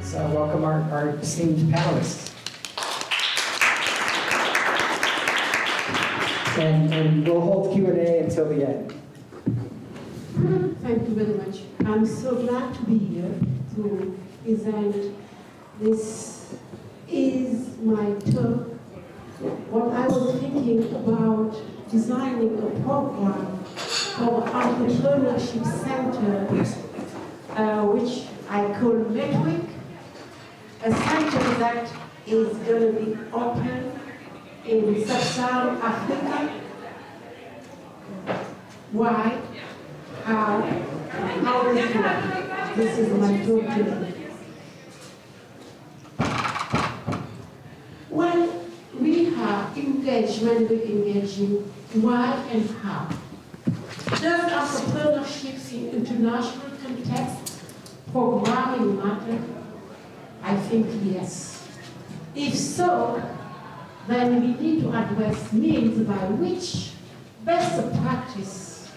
Let's welcome our esteemed panelists. And we'll hold Q&A until the end. Thank you very much. I'm so glad to be here to present. This is my talk. What I was thinking about designing a program for Entrepreneurship Center, which I call Metric, a center that is going to be open in sub-Saharan Africa. Why? How is it? This is my talk today. Well, we have engagement with engaging why and how. Does entrepreneurship in international context programming matter? I think yes. If so, then we need to address means by which best practice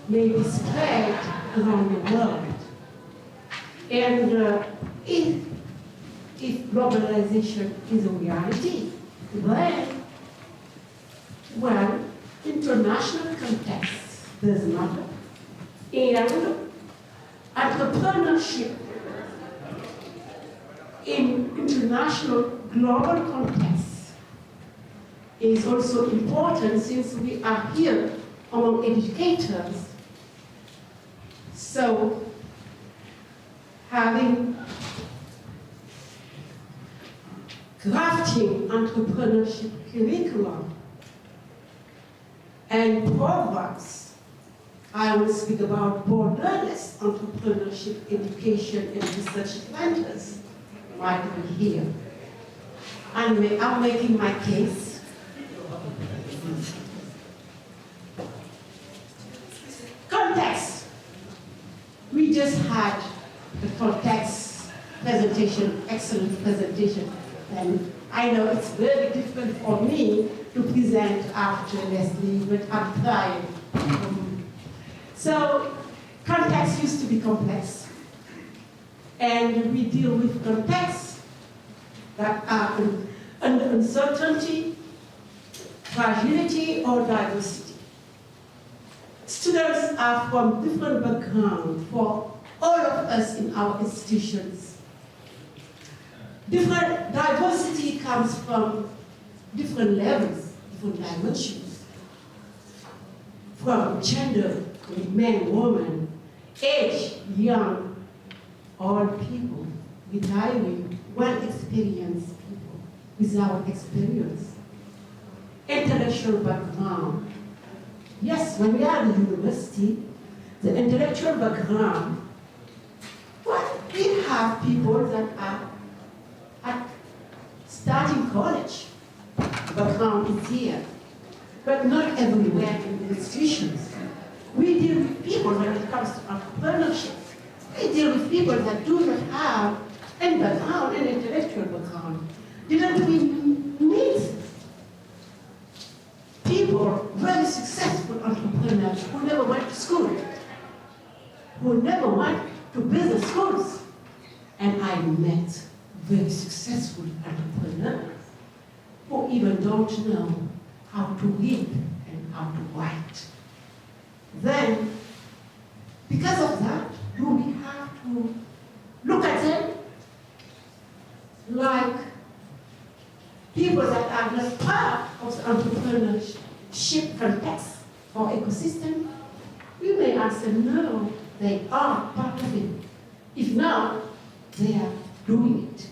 may be spread around the world. And if globalization is a reality, then, well, international context does matter. And entrepreneurship in international global context is also important since we are here among educators. So crafting entrepreneurship curriculum and programs, I will speak about borderless entrepreneurship education and research centers right here. Anyway, I'm making my case. Context. We just had the context presentation, excellent presentation. And I know it's very different for me to present after Leslie, but I'm trying. So, context used to be complex. And we deal with contexts that are under uncertainty, fragility, or diversity. Students are from different backgrounds for all of us in our institutions. Different diversity comes from different levels, different dimensions. From gender, men, women, age, young, old people, retiring, well-experienced people without experience. Intellectual background. Yes, when we are at the university, the intellectual background, well, we have people that are at starting college. Background is here, but not everywhere in the institutions. We deal with people when it comes to entrepreneurship. We deal with people that do not have any background, any intellectual background. Didn't we meet people, very successful entrepreneurs who never went to school, who never went to business schools? And I met very successful entrepreneurs who even don't know how to read and how to write. Then, because of that, do we have to look at them like people that are not part of the entrepreneurship context or ecosystem? We may answer no, they are part of it. If not, they are doing it.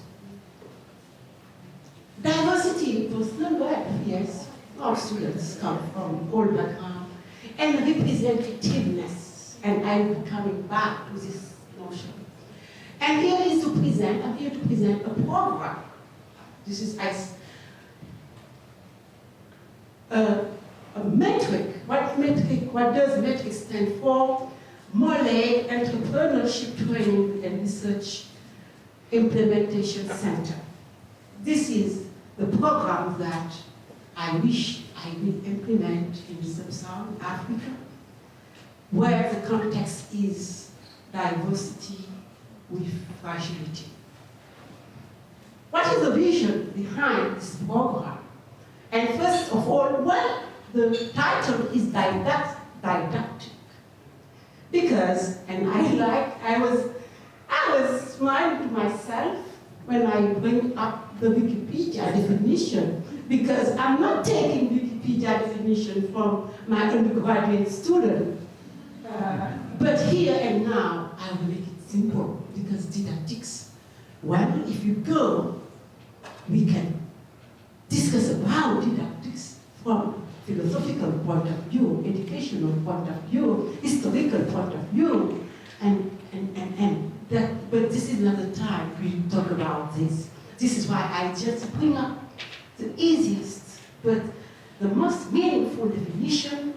Diversity was not bad, yes. All students come from all backgrounds. And representativeness, and I'm coming back to this notion. And here is to present, I'm here to present a program. This is a metric. What does metric stand for? Mole Entrepreneurship Training and Research Implementation Center. This is the program that I wish I will implement in sub-Saharan Africa, where the context is diversity with fragility. what is the vision behind this program? And first of all, well, the title is didactic. Because, and I was smiling to myself when I bring up the Wikipedia definition, because I'm not taking Wikipedia definition from my undergraduate student. But here and now, I will make it simple, because didactics, well, if you go, we can discuss about didactics from philosophical point of view, educational point of view, historical point of view, and that, but this is not the time we talk about this. This is why I just bring up the easiest, but the most meaningful definition: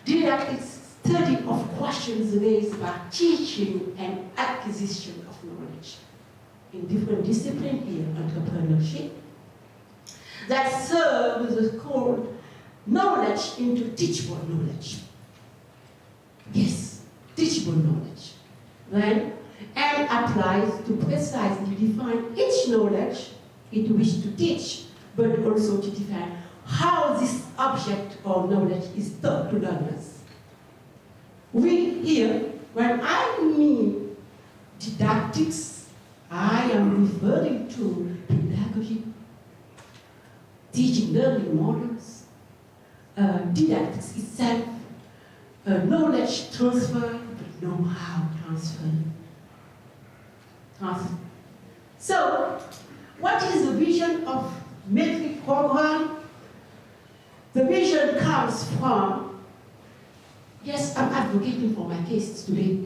didactics, study of questions raised by teaching and acquisition of knowledge. In different disciplines here, entrepreneurship, that serves as called knowledge into teachable knowledge. Yes, teachable knowledge. Then, and applies to precisely define each knowledge it wishes to teach, but also to define how this object or knowledge is taught to learners. We here, when I mean didactics, I am referring to pedagogy, teaching learning models, didactics itself, knowledge transfer, but know-how transfer. So, what is the vision of metric program? The vision comes from, yes, I'm advocating for my case today.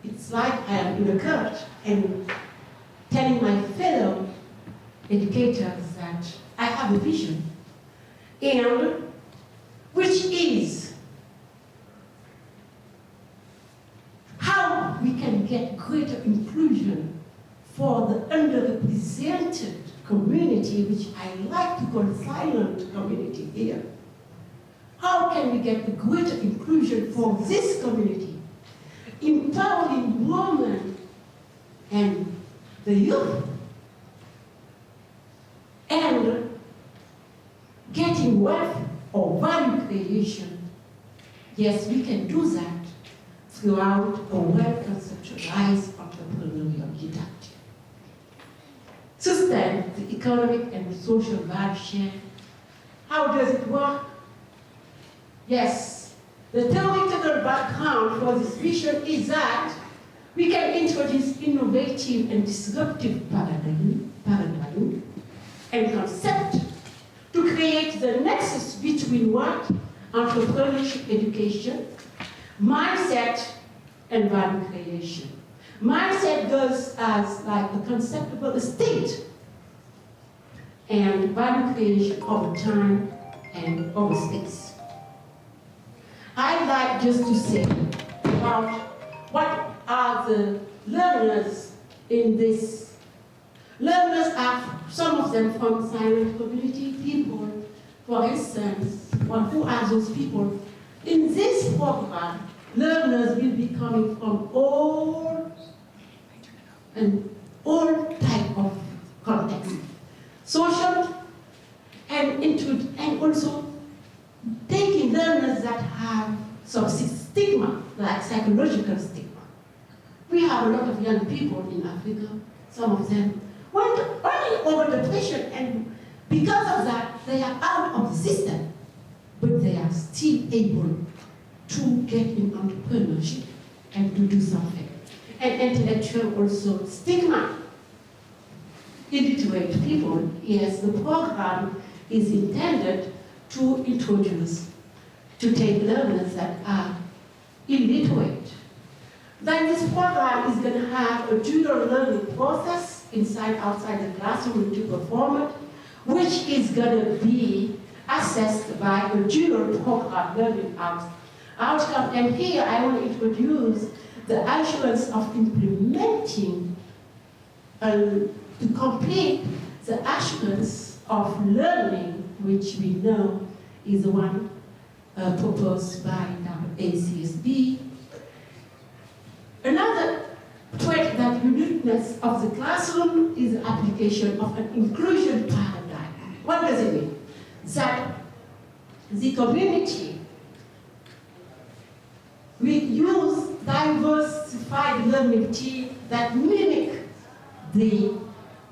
It's like I am in a court and telling my fellow educators that I have a vision, and which is how we can get greater inclusion for the underrepresented community, which I like to call silent community here. How can we get a greater inclusion for this community, empowering women and the youth, and getting wealth or value creation? Yes, we can do that throughout a well-conceptualized entrepreneurial didactic. Sustain the economic and social value chain. How does it work? Yes, the theoretical background for this vision is that we can introduce innovative and disruptive paradigm and concept to create the nexus between what? Entrepreneurship education, mindset, and value creation. Mindset goes as like a conceptual state, and value creation over time and over space. I'd like just to say about what are the learners in this. Learners are, some of them from silent community people, for instance. Well, who are those people? In this program, learners will be coming from all type of context, social and also taking learners that have some stigma, like psychological stigma. We have a lot of young people in Africa. Some of them went only over depression, and because of that, they are out of the system, but they are still able to get in entrepreneurship and to do something. And intellectual also stigma. Illiterate people, yes, the program is intended to introduce, to take learners that are illiterate. Then this program is going to have a dual learning process inside, outside the classroom to perform it, which is going to be assessed by a dual program learning outcome. And here I want to introduce the assurance of implementing to complete the assurance of learning, which we know is the one proposed by ACSB. Another trait that uniqueness of the classroom is the application of an inclusion paradigm. What does it mean? That the community, we use diversified learning teams that mimic the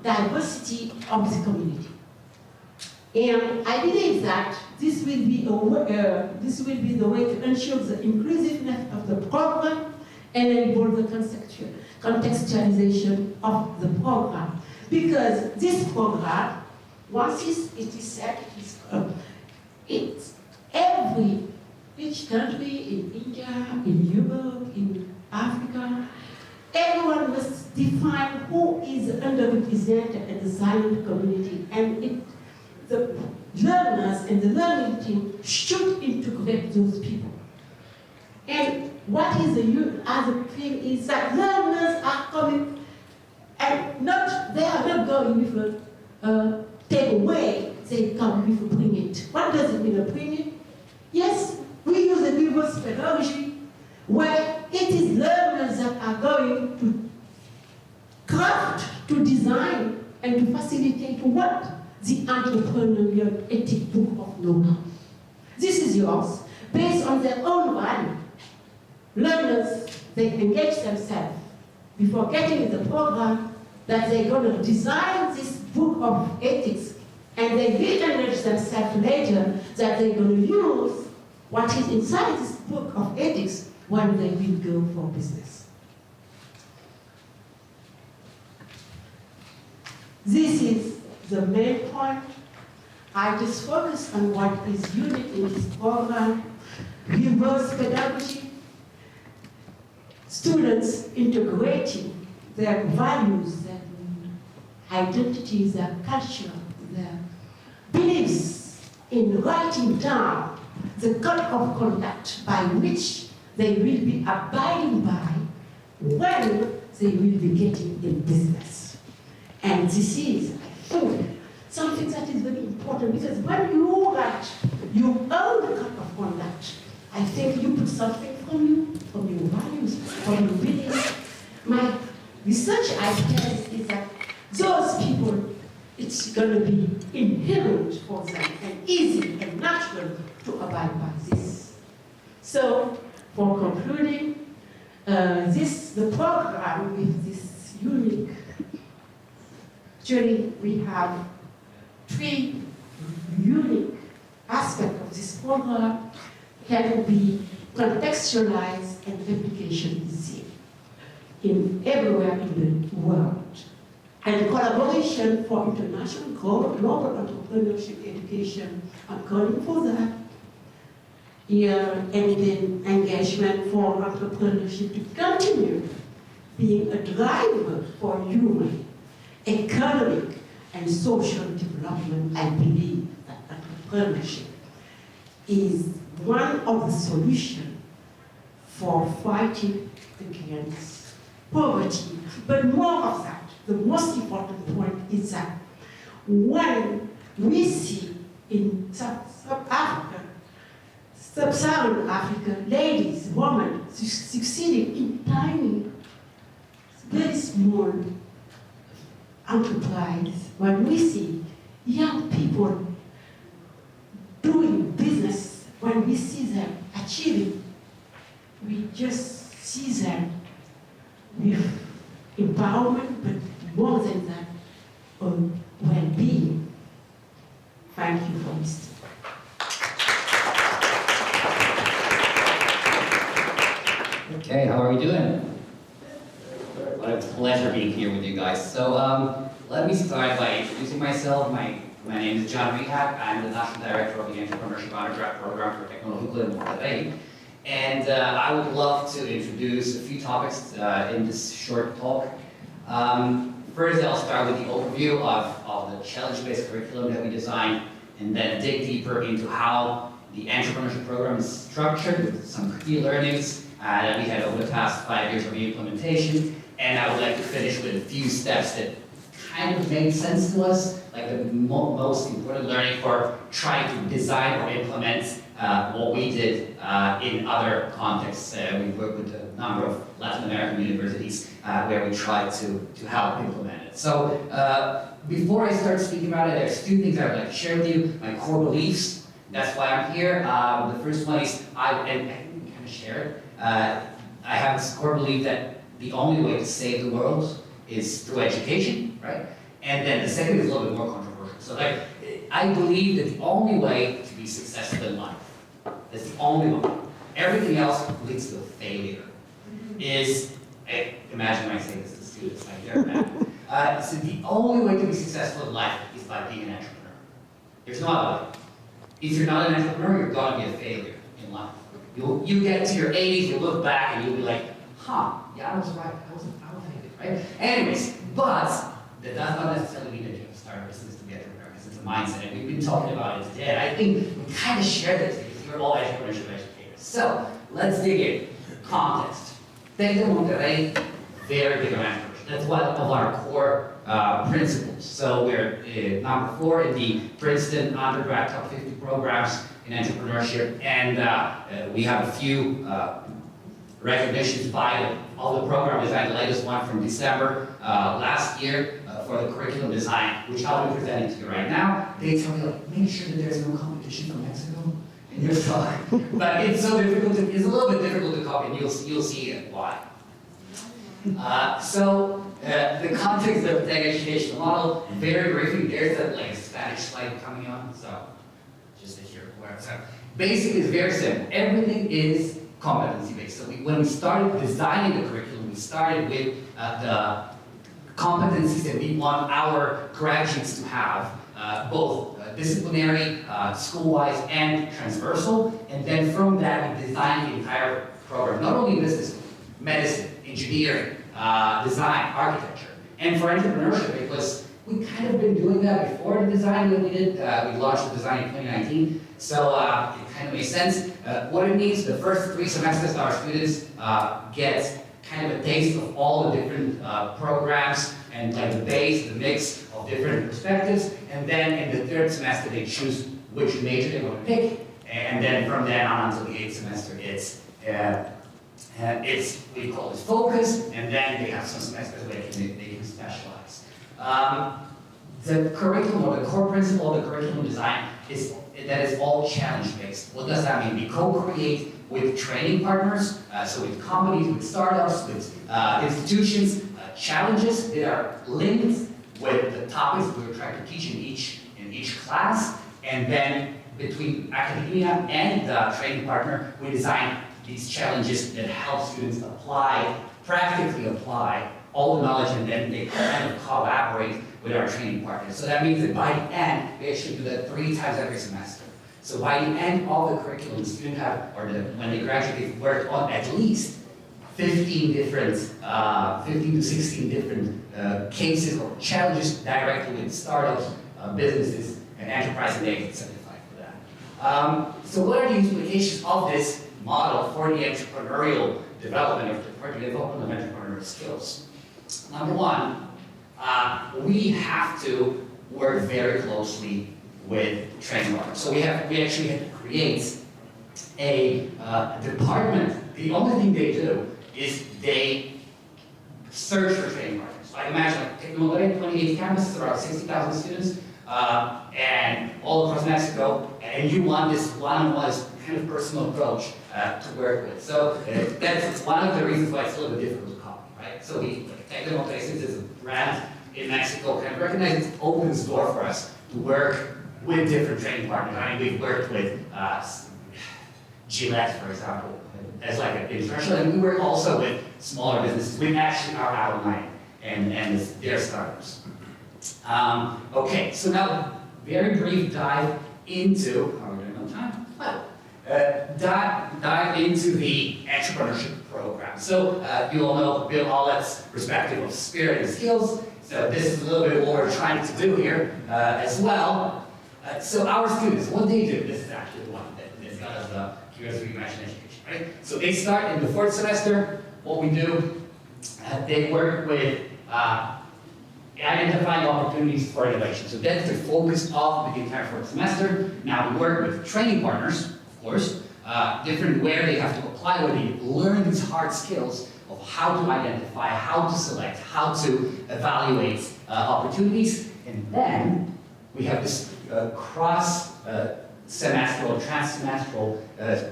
diversity of the community. And I believe that this will be the way to ensure the inclusiveness of the program and enable the contextualization of the program. Because this program, once it is set, each country in India, in Europe, in Africa, everyone must define who is underrepresented in the silent community, and the learners and the learning team should integrate those people. And what is the other thing is that learners are coming, and they are not going with a take away, they come with a bring it. What does it mean, a bring it? Yes, we use a diverse pedagogy where it is learners that are going to craft, to design, and to facilitate what? The entrepreneurial ethic book of know-how. This is yours, based on their own value. Learners, they engage themselves before getting in the program that they're going to design this book of ethics, and they will engage themselves later that they're going to use what is inside this book of ethics when they will go for business. This is the main point. I just focus on what is unique in this program. Reverse pedagogy, students integrating their values, their identities, their culture, their beliefs in writing down the code of conduct by which they will be abiding by when they will be getting in business. And this is, I think, something that is very important, because when you write your own code of conduct, I think you put something from your values, from your beliefs. My research ideas is that those people, it's going to be inherent for them and easy and natural to abide by this. So, for concluding, the program with this unique journey, we have 3 unique aspects of this program can be contextualized and replication easy in everywhere in the world. And collaboration for international global entrepreneurship education, I'm calling for that. Here, and then engagement for entrepreneurship to continue being a driver for human, economic, and social development. I believe that entrepreneurship is one of the solutions for fighting against poverty. But more of that, the most important point is that when we see in Sub-Saharan Africa, ladies, women succeeding in tiny, very small enterprise, when we see young people doing business, when we see them achieving, we just see them with empowerment, but more than that, well-being. Thank you for listening. Okay, how are we doing? What a pleasure being here with you guys. So let me start by introducing myself. My name is John Rehab. I'm the National Director of the Entrepreneurship Undergrad Program for Technological in Monterrey. And I would love to introduce a few topics in this short talk. First, I'll start with the overview of the challenge-based curriculum that we designed, and then dig deeper into how the entrepreneurship program is structured with some key learnings that we had over the past 5 years of the implementation. And I would like to finish with a few steps that kind of made sense to us, like the most important learning for trying to design or implement what we did in other contexts. We worked with a number of Latin American universities where we try to help implement it. So before I start speaking about it, there's two things I would like to share with you, my core beliefs. That's why I'm here. The first one is, I kind of share it. I have this core belief that the only way to save the world is through education, right? And then the second is a little bit more controversial. So like, I believe that the only way to be successful in life, that's the only one, everything else leads to a failure, is, imagine when I say this to students, like they're bad. So the only way to be successful in life is by being an entrepreneur. There's no other way. If you're not an entrepreneur, you're gonna be a failure in life. You get to your 80s, you look back and you'll be like, yeah, I was right, I was a failure, right? Anyways, but that does not necessarily mean that you have to start a business to be an entrepreneur, because it's a mindset, and we've been talking about it today. And I think we kind of share this because you're all entrepreneurship educators. So let's dig in. Context. Tec de Monterrey, very big on entrepreneurship. That's one of our core principles. So we're number 4 in the Princeton undergrad top 50 programs in entrepreneurship, and we have a few recognitions by all the program design, the latest one from December last year for the curriculum design, which I'll be presenting to you right now. They tell me, like, make sure that there's no competition from Mexico in your talk. But it's so difficult, it's a little bit difficult to copy, and you'll see why. So the context of the tech educational model, very briefly, there's a Spanish slide coming on, so just to hear where it's at. Basically, it's very simple. Everything is competency-based. So when we started designing the curriculum, we started with the competencies that we want our graduates to have, both disciplinary, school-wise, and transversal. And then from that, we designed the entire program, not only business, medicine, engineering, design, architecture. And for entrepreneurship, because we kind of been doing that before the design that we did. We launched the design in 2019, so it kind of makes sense. What it means, the first 3 semesters, our students get kind of a taste of all the different programs and like the base, the mix of different perspectives. And then in the 3rd semester, they choose which major they want to pick. And then from then on until the 8th semester, we call it focus, and then they have some semesters where they can specialize. The curriculum, or the core principle of the curriculum design is that it's all challenge-based. What does that mean? We co-create with training partners, so with companies, with startups, with institutions, challenges that are linked with the topics we're trying to teach in each class, and then between academia and the training partner, we design these challenges that help students practically apply all the knowledge, and then they kind of collaborate with our training partners. So that means that by the end, we actually do that 3 times every semester. So by the end of the curriculum, the student when they graduate, they've worked on at least 15 to 16 different cases or challenges directly with startups, businesses, and enterprise, and they get certified for that. So what are the implications of this model for the entrepreneurial development, or for the development of entrepreneurial skills? Number 1, we have to work very closely with training partners. So we actually had to create a department. The only thing they do is they search for training partners. Like imagine, like, 28 campuses, around 60,000 students, and all across Mexico, and you want this one-on-one kind of personal approach to work with. So that's one of the reasons why it's a little bit difficult to copy, right? So Tec de Monterrey, since it's a brand in Mexico, kind of recognize it opens the door for us to work with different training partners. I mean, we've worked with Gillette, for example, as like an international, and we work also with smaller businesses. We actually are alumni and their startups. Okay, so now very brief dive into, how are we doing on time? Well, dive into the entrepreneurship program. So you all know Bill Hollett's perspective of spirit and skills. So this is a little bit what we're trying to do here as well. So our students, what they do, this is actually the one that's got us the Curiosity Imagine Education, right? So they start in the 4th semester. What we do, they work with identifying opportunities for innovation. So that's the focus of the entire 4th semester. Now we work with training partners, of course, different where they have to apply, where they learn these hard skills of how to identify, how to select, how to evaluate opportunities. And then we have this cross-semestral, trans-semestral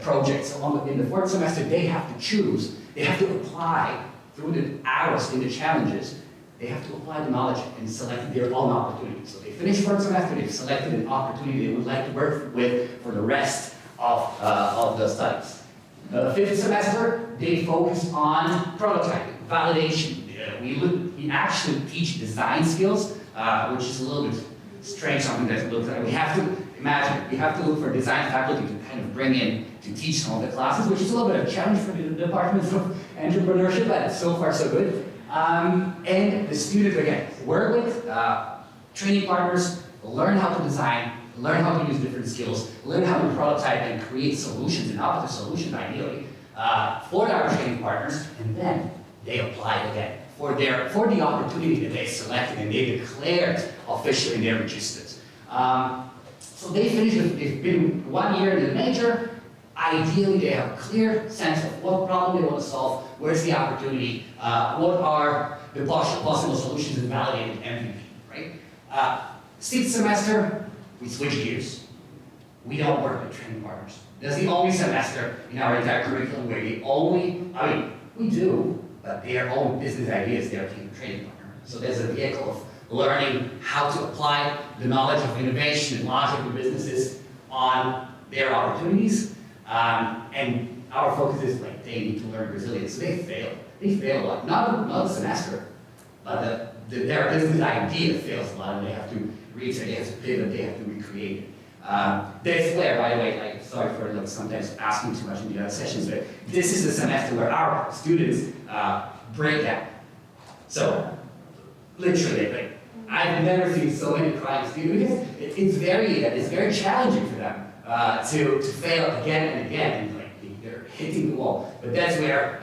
project. So in the fourth semester, they have to choose, they have to apply through the hours in the challenges. They have to apply the knowledge and select their own opportunity. So they finish fourth semester, they've selected an opportunity they would like to work with for the rest of the studies. Fifth semester, they focus on prototyping, validation. We actually teach design skills, which is a little bit strange, something that looks like we have to look for design faculty to kind of bring in to teach some of the classes, which is a little bit of a challenge for the Department of Entrepreneurship, but so far so good. And the students, again, work with training partners, learn how to design, learn how to use different skills, learn how to prototype and create solutions, innovative solutions ideally, for our training partners, and then they apply again for the opportunity that they selected and they declared officially in their registers. So they finished, they've been 1 year in the major. Ideally, they have a clear sense of what problem they want to solve, where's the opportunity, what are the possible solutions and validated MVP, right? Sixth semester, we switch gears. We don't work with training partners. That's the only semester in our entire curriculum where we do, but their own business ideas, they're a training partner. So there's a vehicle of learning how to apply the knowledge of innovation and logic of businesses on their opportunities. And our focus is like they need to learn resilience. So they fail. They fail a lot. Not the semester, but their business idea fails a lot, and they have to reset, they have to pivot, they have to recreate it. That's where, by the way, like, sorry for like sometimes asking too much in the other sessions, but this is the semester where our students break down. So, literally, like, I've never seen so many crying students. It's very challenging for them to fail again and again, and like they're hitting the wall. But that's where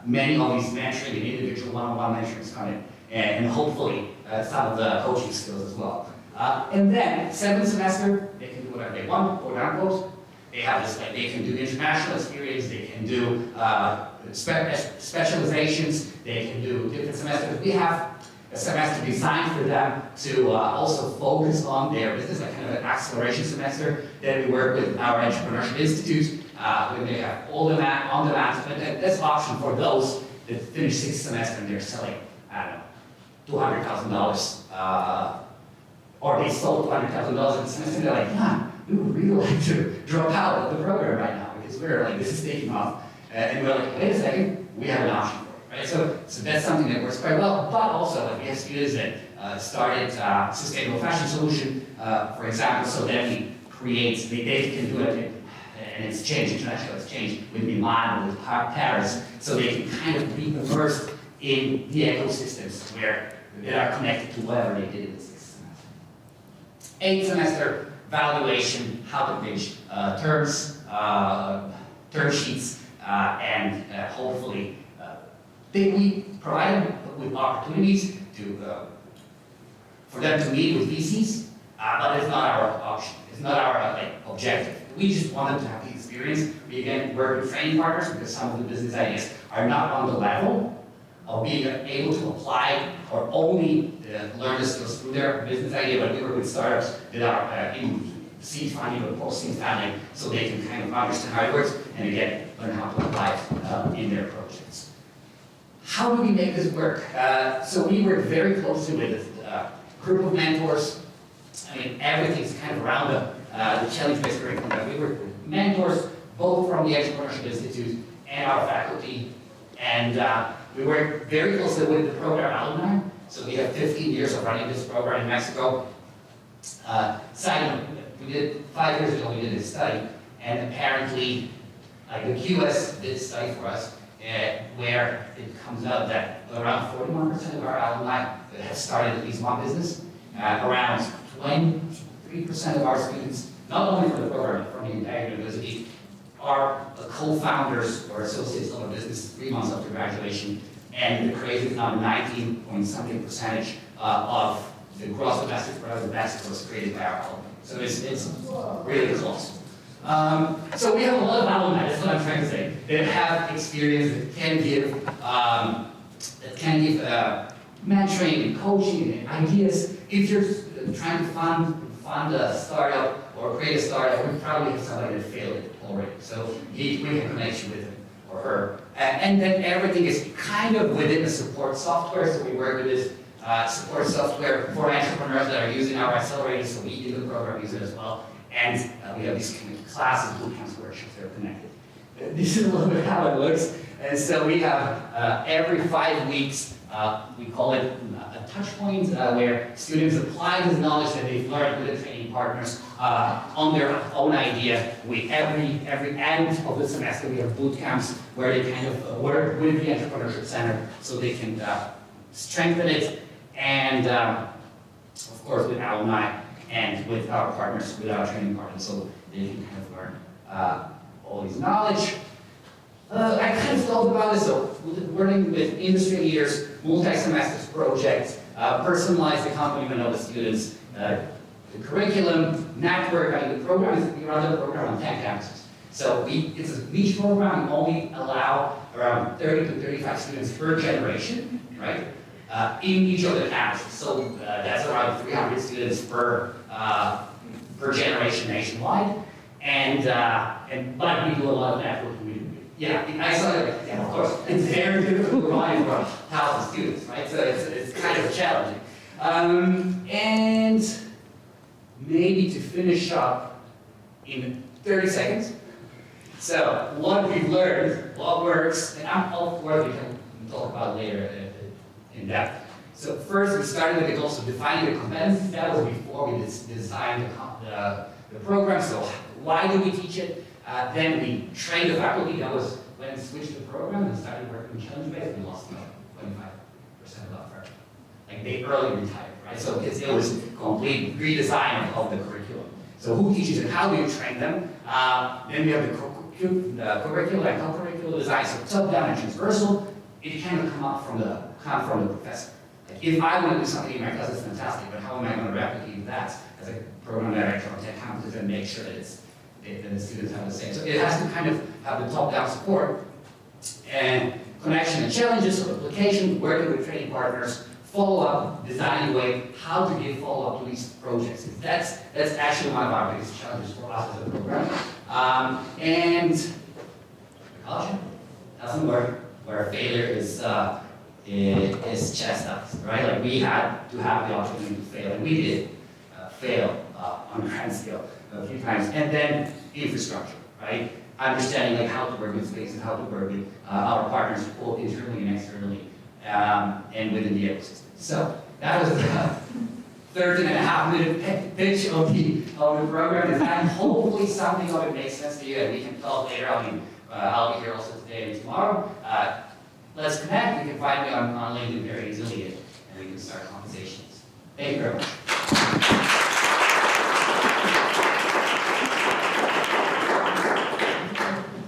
many of these mentoring and individual one-on-one mentorings come in, and hopefully some of the coaching skills as well. And then seventh semester, they can do whatever they want, quote unquote. They have this, like, they can do international experience, they can do specializations, they can do different semesters. We have a semester designed for them to also focus on their business, like kind of an acceleration semester. Then we work with our Entrepreneurship Institute, when they have all the on demand. But that's an option for those that finish sixth semester and they're selling, I don't know, $200,000, or they sold $200,000 in the semester. And they're like, yeah, we would really like to drop out of the program right now because we're like, this is taking off. And we're like, wait a second, we have an option for it, right? So that's something that works quite well. But also, like, we have students that started sustainable fashion solution, for example, so that we create, they can do it, and it's changed, international exchange with Milan, with Paris, so they can kind of be immersed in the ecosystems where they are connected to whatever they did in the sixth semester. Eighth semester, valuation, how to pitch terms, term sheets, and hopefully we provide them with opportunities for them to meet with VCs, but it's not our option. It's not our objective. We just want them to have the experience. We again work with training partners because some of the business ideas are not on the level of being able to apply or only learn the skills through their business idea, but we work with startups that are in seed funding or post-seed funding, so they can kind of understand how it works and again learn how to apply it in their projects. How do we make this work? So we work very closely with a group of mentors. I mean, everything's kind of around the challenge-based curriculum. We work with mentors, both from the Entrepreneurship Institute and our faculty, and we work very closely with the program alumni. So we have 15 years of running this program in Mexico. Side note, we did 5 years ago. We did this study, and apparently, like the QS did a study for us, where it comes out that around 41% of our alumni have started at least one business. Around 23% of our students, not only from the program, but from the entire university, are co-founders or associates of a business 3 months after graduation, and the crazy number, 19-point-something% of the gross domestic product of Mexico was created by our alumni. So it's really close. So we have a lot of alumni, that's what I'm trying to say, that have experience, that can give mentoring and coaching and ideas. If you're trying to fund a startup or create a startup, we probably have somebody that failed it already. So we can connect you with him or her. And then everything is kind of within the support software. So we work with this support software for entrepreneurs that are using our accelerator. So we do the program use it as well. And we have these classes, bootcamps, workshops that are connected. This is a little bit how it looks. And so we have every 5 weeks, we call it a touch point, where students apply this knowledge that they've learned with the training partners on their own idea. We every end of the semester we have boot camps where they kind of work with the Entrepreneurship Center so they can strengthen it, and of course with alumni and with our partners, with our training partners, so they can kind of learn all this knowledge. I kind of thought about this, so working with industry leaders, multi-semesters projects, personalize the accompaniment of the students, the curriculum, network. I mean, the program is, we run the program on 10 campuses. So it's a niche program. We only allow around 30 to 35 students per generation, right? In each of the campuses. So that's around 300 students per generation nationwide. But we do a lot of networking. Yeah, I saw that. Yeah, of course. It's very difficult to run for 1,000 students, right? So it's kind of challenging. And maybe to finish up in 30 seconds. So what we've learned, what works, and of course we can talk about later in depth. So first we started with the goals of defining the competencies. That was before we designed the program. So why do we teach it? Then we trained the faculty. That was when we switched the program and started working challenge-based. We lost 25% of our faculty. Like they early retired, right? So it was complete redesign of the curriculum. So who teaches it? How do you train them? Then we have the curriculum and co-curricular design. So top-down and transversal. It can come from the professor. Like if I want to do something in my class, it's fantastic. But how am I going to replicate that as a program director on 10 campuses and make sure that the students have the same? So it has to kind of have the top-down support and connection and challenges, so application, working with training partners, follow-up, designing a way how to give follow-up to these projects. That's actually one of our biggest challenges for us as a program. And culture doesn't work where failure is chastised, right? Like we had to have the opportunity to fail, and we did fail on a grand scale a few times. And then infrastructure, right? Understanding like how to work with spaces, how to work with our partners, both internally and externally, and within the ecosystem. So that was the 13.5-minute pitch of the program design. Hopefully something of it makes sense to you, and we can talk later. I mean, I'll be here also today and tomorrow. Let's connect. You can find me on LinkedIn very easily, and we can start conversations. Thank you very much.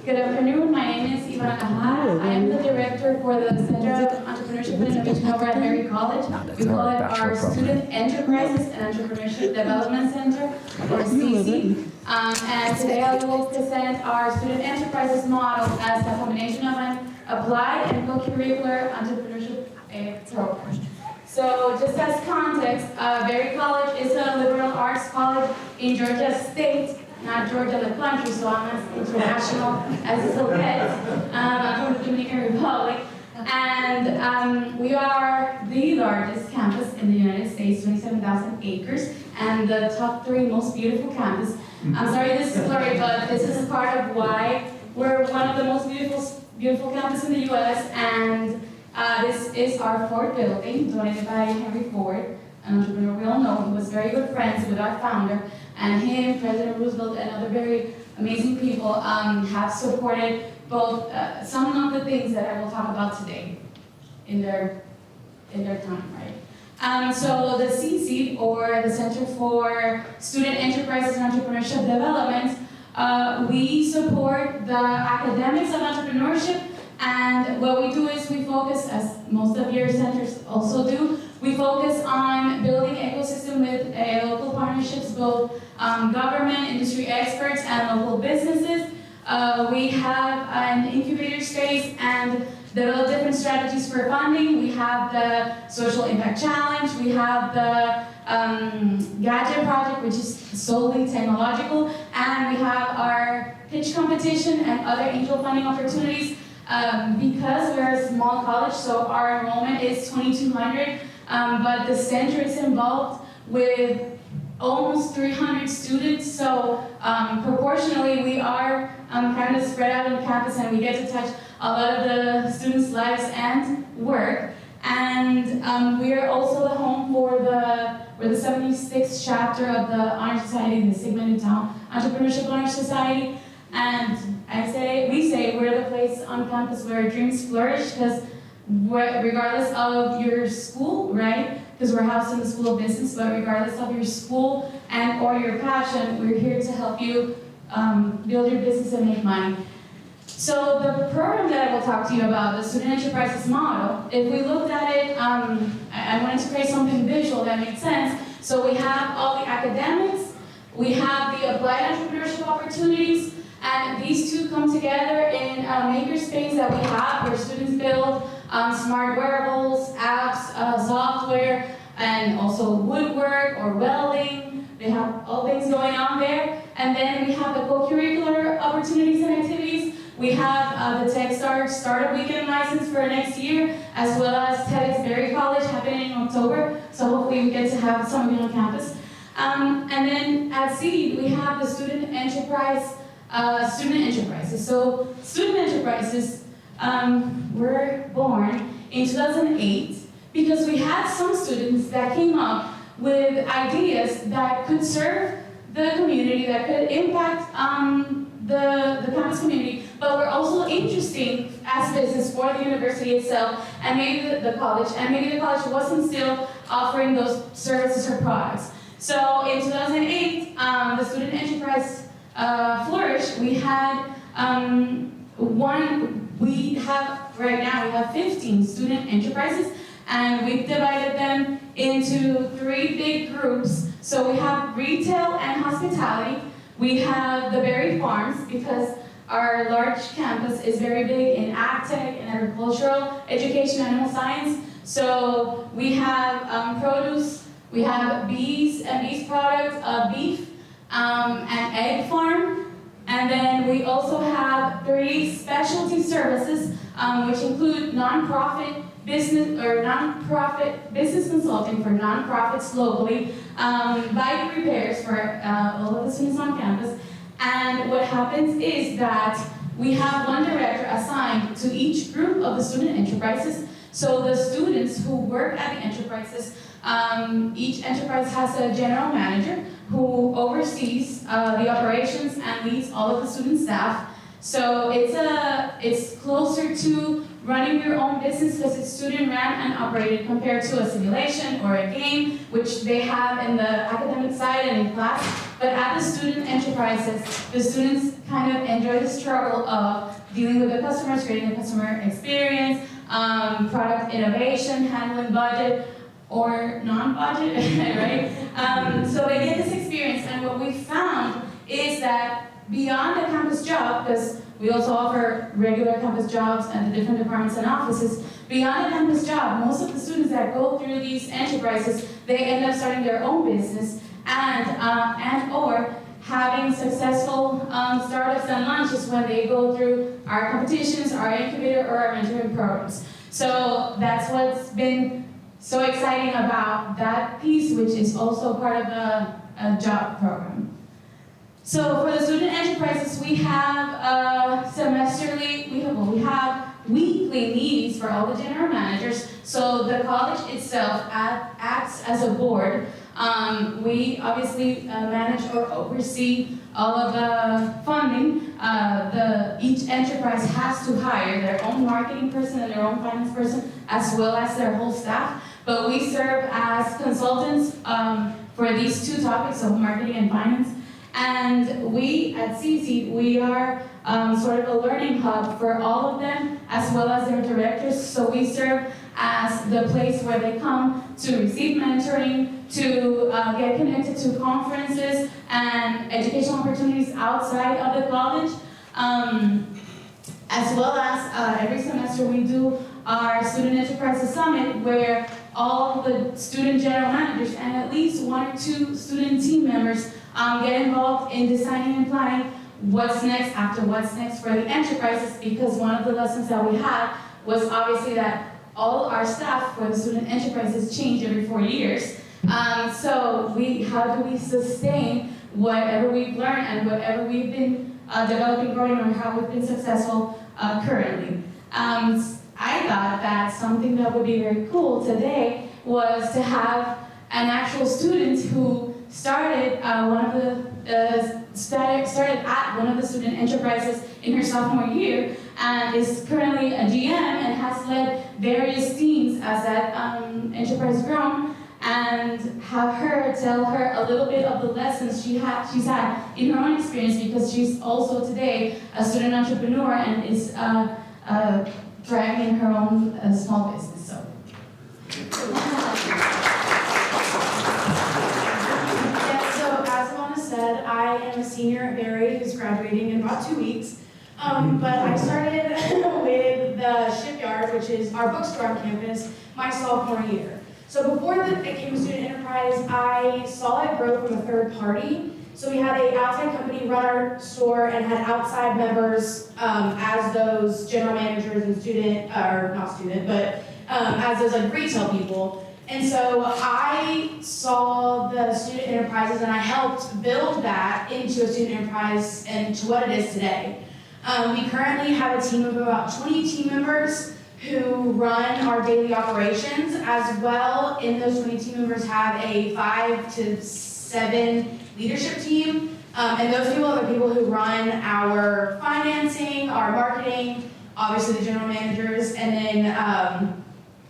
Good afternoon, my name is Ivana Kahar. I am the director for the Center of Entrepreneurship and Innovation over at Berry College. We call it our Student Enterprises and Entrepreneurship Development Center, or CEEC. And today I will present our Student Enterprises model as a combination of an applied and co-curricular entrepreneurship program. So just as context, Berry College is a liberal arts college in Georgia State, not Georgia the country, so I'm as international as this will get. I'm from the Dominican Republic. And we are the largest campus in the United States, 27,000 acres, and the top 3 most beautiful campus. I'm sorry this is blurry, but this is part of why we're one of the most beautiful campus in the US, and this is our 4th building, donated by Henry Ford, an entrepreneur we all know. He was very good friends with our founder, and him, President Roosevelt, and other very amazing people have supported both some of the things that I will talk about today in their time, right? So the CEEC, or the Center for Student Enterprises and Entrepreneurship Development, we support the academics of entrepreneurship, and what we do is we focus, as most of your centers also do, we focus on building ecosystem with local partnerships, both government, industry experts, and local businesses. We have an incubator space and develop different strategies for funding. We have the Social Impact Challenge. We have the Gadget Project, which is solely technological. And we have our pitch competition and other angel funding opportunities. Because we're a small college, so our enrollment is 2,200, but the center is involved with almost 300 students, so proportionally we are kind of spread out on campus and we get to touch a lot of the students' lives and work. And we are also the home for the 76th chapter of the Honor Society, the Sigma Newtown Entrepreneurship Honor Society. And we say we're the place on campus where dreams flourish, because regardless of your school, right? Because we're housed in the School of Business, but regardless of your school and or your passion, we're here to help you build your business and make money. So the program that I will talk to you about, the Student Enterprises Model, if we looked at it, I wanted to create something visual that makes sense. So we have all the academics, we have the applied entrepreneurship opportunities, and these two come together in a makerspace that we have where students build smart wearables, apps, software, and also woodwork or welding. They have all things going on there. And then we have the co-curricular opportunities and activities. We have the TechStars Startup Weekend license for next year, as well as TEDx Berry College happening in October. So hopefully we get to have some of you on campus. And then at CEEC, we have the student enterprises. So student enterprises were born in 2008 because we had some students that came up with ideas that could serve the community, that could impact the campus community, but were also interesting as business for the university itself and maybe the college, and maybe the college wasn't still offering those services or products. So in 2008, the student enterprise flourished. We had right now we have 15 student enterprises, and we've divided them into 3 big groups. So we have retail and hospitality. We have the berry farms, because our large campus is very big in ag tech and agricultural education, animal science. So we have produce, we have bees and bees products, beef, and egg farm. And then we also have 3 specialty services, which include nonprofit business consulting for nonprofits locally, bike repairs for all of the students on campus. And what happens is that we have one director assigned to each group of the student enterprises. So the students who work at the enterprises, each enterprise has a general manager who oversees the operations and leads all of the student staff. So it's closer to running your own business because it's student ran and operated compared to a simulation or a game, which they have in the academic side and in class. But at the student enterprises, the students kind of enjoy the struggle of dealing with the customers, creating the customer experience, product innovation, handling budget, or non-budget, right? So they get this experience, and what we found is that beyond the campus job, because we also offer regular campus jobs and the different departments and offices, beyond the campus job, most of the students that go through these enterprises, they end up starting their own business and or having successful startups and launches when they go through our competitions, our incubator, or our mentoring programs. So that's what's been so exciting about that piece, which is also part of the job program. So for the student enterprises, we have semesterly, we have weekly meetings for all the general managers. So the college itself acts as a board. We obviously manage or oversee all of the funding. Each enterprise has to hire their own marketing person and their own finance person, as well as their whole staff. But we serve as consultants for these 2 topics of marketing and finance. And we at CEEC, we are sort of a learning hub for all of them, as well as their directors. So we serve as the place where they come to receive mentoring, to get connected to conferences and educational opportunities outside of the college. As well as every semester we do our Student Enterprises Summit, where all the student general managers and at least 1 or 2 student team members get involved in designing and planning what's next after what's next for the enterprises, because one of the lessons that we had was obviously that all our staff for the student enterprises change every 4 years. So how do we sustain whatever we've learned and whatever we've been developing, growing, or how we've been successful currently? I thought that something that would be very cool today was to have an actual student who started at one of the student enterprises in her sophomore year and is currently a GM and has led various teams as that enterprise grown, and have her tell her a little bit of the lessons she's had in her own experience, because she's also today a student entrepreneur and is thriving in her own small business. So. Said, I am a senior at Barry who's graduating in about 2 weeks. But I started with the Shipyard, which is our bookstore on campus, my sophomore year. So before it became a student enterprise, I saw it grow from a third party. So we had an outside company run our store and had outside members as those general managers and as those like retail people. And so I saw the student enterprises and I helped build that into a student enterprise and to what it is today. We currently have a team of about 20 team members who run our daily operations. As well, in those 20 team members have a 5 to 7 leadership team. And those people are the people who run our financing, our marketing, obviously the general managers, and then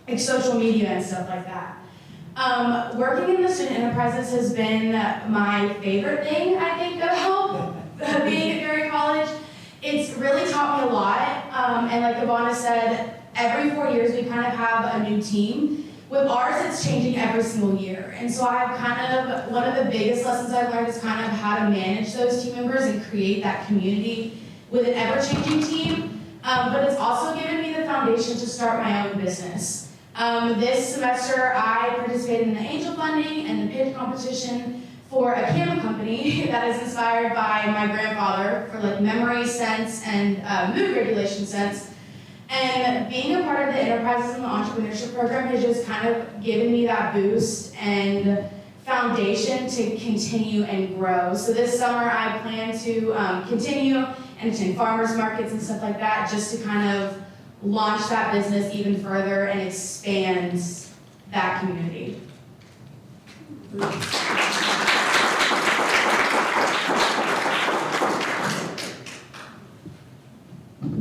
like social media and stuff like that. Working in the student enterprises has been my favorite thing, I think, about being at Barry College. It's really taught me a lot, and like Ivana said, every 4 years we kind of have a new team. With ours, it's changing every single year, and so I've one of the biggest lessons I've learned is kind of how to manage those team members and create that community with an ever-changing team, but it's also given me the foundation to start my own business. This semester, I participated in the angel funding and the pitch competition for a camera company that is inspired by my grandfather for like memory sense and mood regulation sense. And being a part of the enterprises and the entrepreneurship program has just kind of given me that boost and foundation to continue and grow. So this summer, I plan to continue and attend farmers markets and stuff like that, just to kind of launch that business even further and expand that community.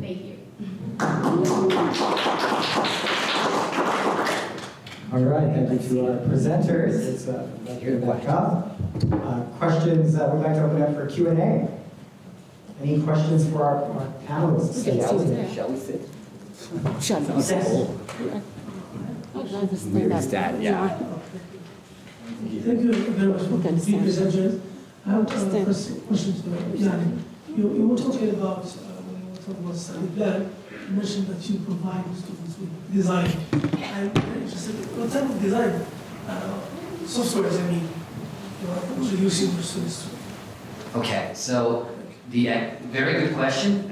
Thank you. All right, thank you to our presenters. Let's hear back up. Questions, we'd like to open up for Q&A. Any questions for our panelists? Shall we sit? Where's that? Yeah. Thank you very much for being presented. I have a question to Jan. You were talking about, when you were talking about study plan, you mentioned that you provide students with design. I'm very interested, what type of design softwares, I mean, you are introducing your students to? Okay, so very good question.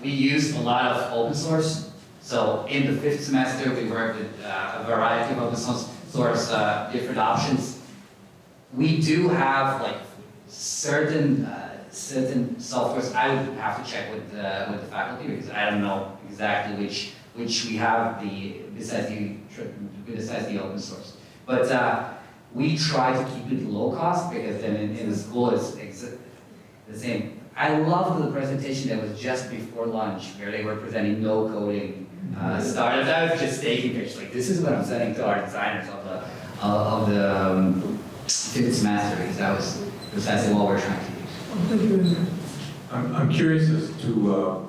We use a lot of open source. So in the 5th semester, we worked with a variety of open source different options. We do have like certain softwares. I would have to check with the faculty because I don't know exactly which we have besides the open source. But we try to keep it low cost because then in the school it's the same. I love the presentation that was just before lunch where they were presenting no coding startups. I was just taking pictures like this is what I'm sending to our designers of the 5th semester because that was precisely what we're trying to do. Thank you very much. I'm curious as to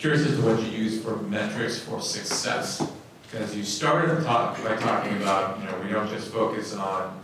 curious as to what you use for metrics for success. Because you started the talk by talking about, we don't just focus on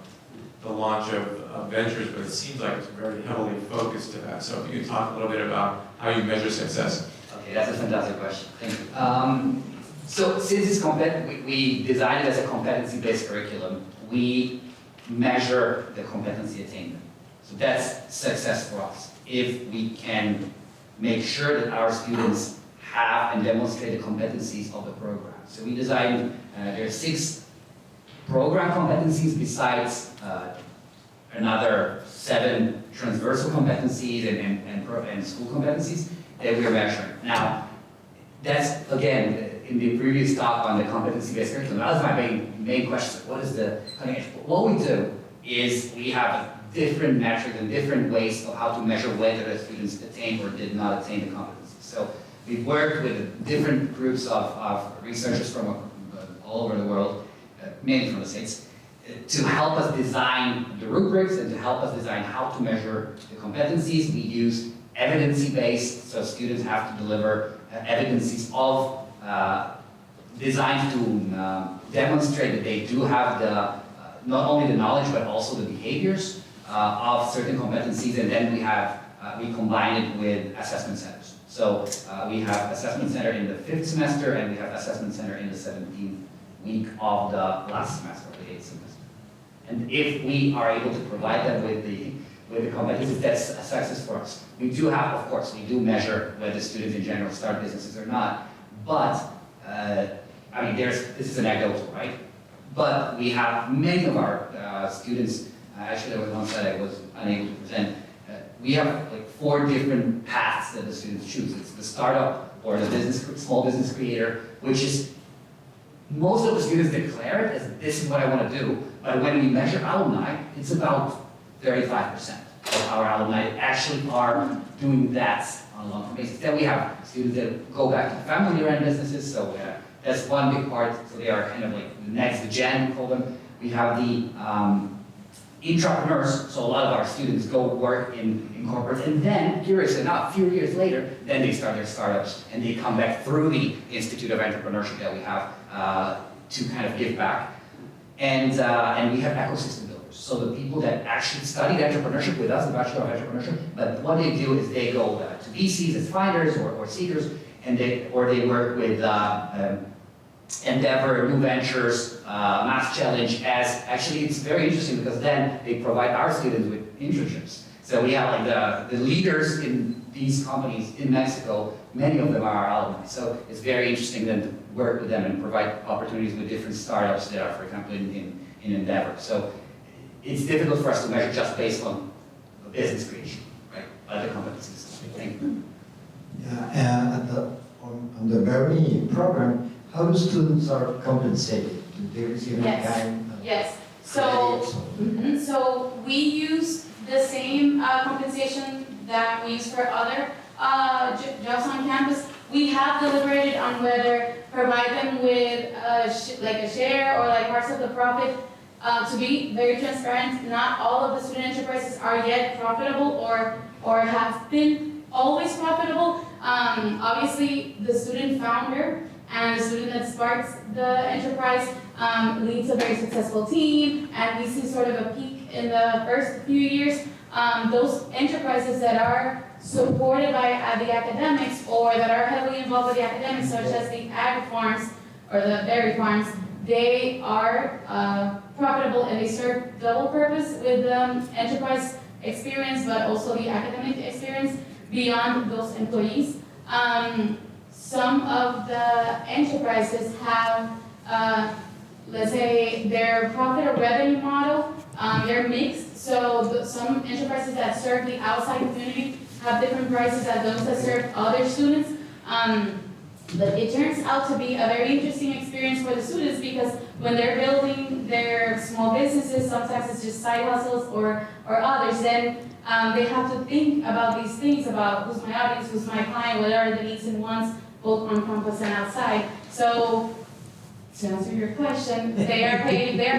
the launch of ventures, but it seems like it's very heavily focused to that. So if you could talk a little bit about how you measure success. Okay, that's a fantastic question. Thank you. So since it's we designed it as a competency-based curriculum, we measure the competency attainment. So that's success for us. If we can make sure that our students have and demonstrate the competencies of the program. So we designed, there are 6 program competencies besides another 7 transversal competencies and school competencies that we're measuring. Now, that's, again, in the previous talk on the competency-based curriculum, that was my main question. What is the cutting edge? What we do is we have different metrics and different ways of how to measure whether the students attained or did not attain the competencies. So we've worked with different groups of researchers from all over the world, mainly from the States, to help us design the rubrics and to help us design how to measure the competencies. We use evidence-based, so students have to deliver evidences of designed to demonstrate that they do have the not only the knowledge but also the behaviors of certain competencies, and then we combine it with assessment centers. So we have assessment center in the 5th semester, and we have assessment center in the 17th week of the last semester, the 8th semester. And if we are able to provide them with the competencies, that's a success for us. We do have, of course, we do measure whether students in general start businesses or not, but I mean, this is anecdotal, right? But we have many of our students, actually there was one slide I was unable to present, we have like 4 different paths that the students choose. It's the startup or the small business creator, which is, most of the students declare it as this is what I want to do, but when we measure alumni, it's about 35% of our alumni actually are doing that on a long-term basis. Then we have students that go back to family-run businesses, so that's one big part. So they are kind of like the next gen, we call them. We have the entrepreneurs, so a lot of our students go work in corporate, and then, curiously enough, a few years later, then they start their startups, and they come back through the Institute of Entrepreneurship that we have to kind of give back. And we have ecosystem builders. So the people that actually studied entrepreneurship with us, the Bachelor of Entrepreneurship, but what they do is they go to VCs as finders or seekers, and they work with Endeavor, New Ventures, Mass Challenge, as actually it's very interesting because then they provide our students with internships. So we have like the leaders in these companies in Mexico, many of them are our alumni. So it's very interesting then to work with them and provide opportunities with different startups that are, for example, in Endeavor. So it's difficult for us to measure just based on business creation, right? Other competencies. Thank you. Yeah, and on the very program, how do students are compensated? Do they receive any kind of Yes. So, credits? so we use the same compensation that we use for other jobs on campus. We have deliberated on whether provide them with like a share or like parts of the profit. To be very transparent, not all of the student enterprises are yet profitable or have been always profitable. Obviously, the student founder and the student that sparks the enterprise leads a very successful team, and we see sort of a peak in the first few years. Those enterprises that are supported by the academics or that are heavily involved with the academics, such as the ag farms or the berry farms, they are profitable and they serve double purpose with enterprise experience, but also the academic experience beyond those employees. Some of the enterprises have, let's say, their profit or revenue model, they're mixed. So some enterprises that serve the outside community have different prices than those that serve other students. But it turns out to be a very interesting experience for the students because when they're building their small businesses, sometimes it's just side hustles or others, then they have to think about these things, about who's my audience, who's my client, what are the needs and wants, both on campus and outside. So, to answer your question, they are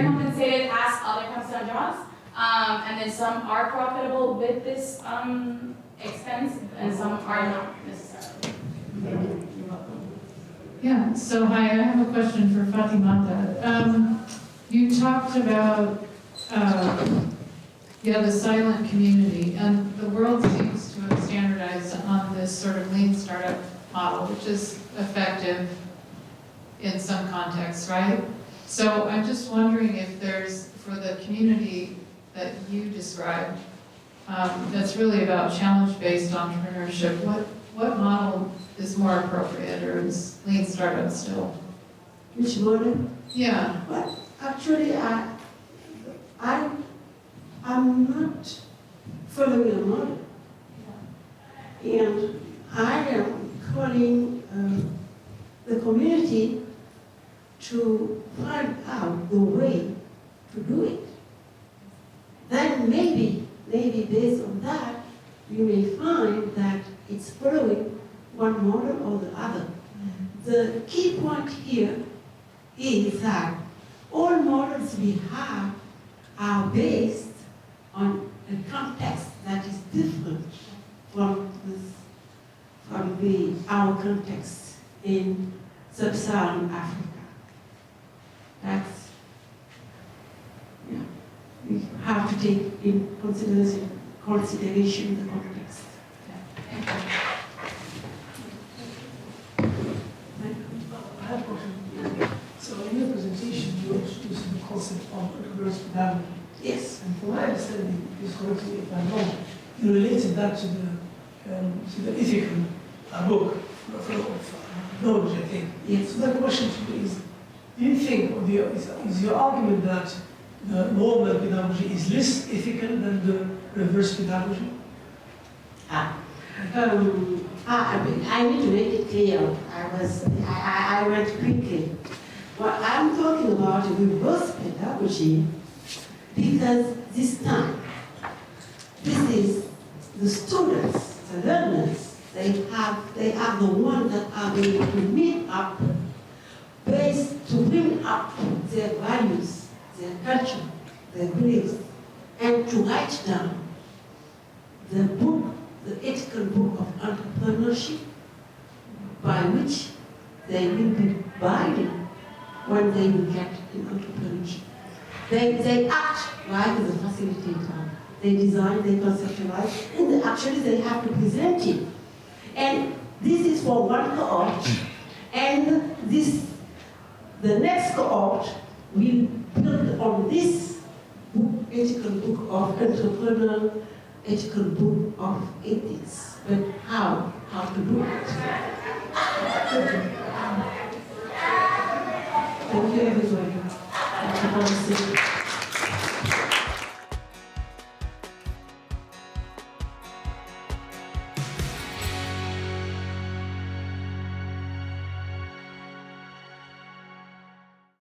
compensated as other campus jobs, and then some are profitable with this expense, and some are not necessarily. Yeah, so hi, I have a question for Fatimata. You talked about, the silent community, and the world seems to have standardized on this sort of lean startup model, which is effective in some contexts, right? So I'm just wondering if there's, for the community that you described, that's really about challenge-based entrepreneurship, what model is more appropriate, or is lean startup still? Which model? Yeah. Well, actually, I'm not following a model. And I am calling the community to find out the way to do it. Then maybe based on that, we may find that it's following one model or the other. The key point here is that all models we have are based on a context that is different from our context in sub-Saharan Africa. That's, yeah, we have to take in consideration the context. I have a question. So in your presentation, you introduced the concept of reverse pedagogy. Yes. And from my understanding, please correct me if I'm wrong, you related that to the ethical book of knowledge, I think. Yes. So the question to you is, do you think, or is your argument that the normal pedagogy is less ethical than the reverse pedagogy? I need to make it clear. I went quickly. What I'm talking about is reverse pedagogy, because this time, this is the students, the learners, they are the ones that are going to meet up based to bring up their values, their culture, their beliefs, and to write down the book, the ethical book of entrepreneurship, by which they will be guided when they will get in entrepreneurship. They act like the facilitator. They design, they conceptualize, and actually they have to present it. And this is for one cohort, and the next cohort will build on this book, ethical book of entrepreneur, ethical book of ethics. But how to do it? Thank you, everybody.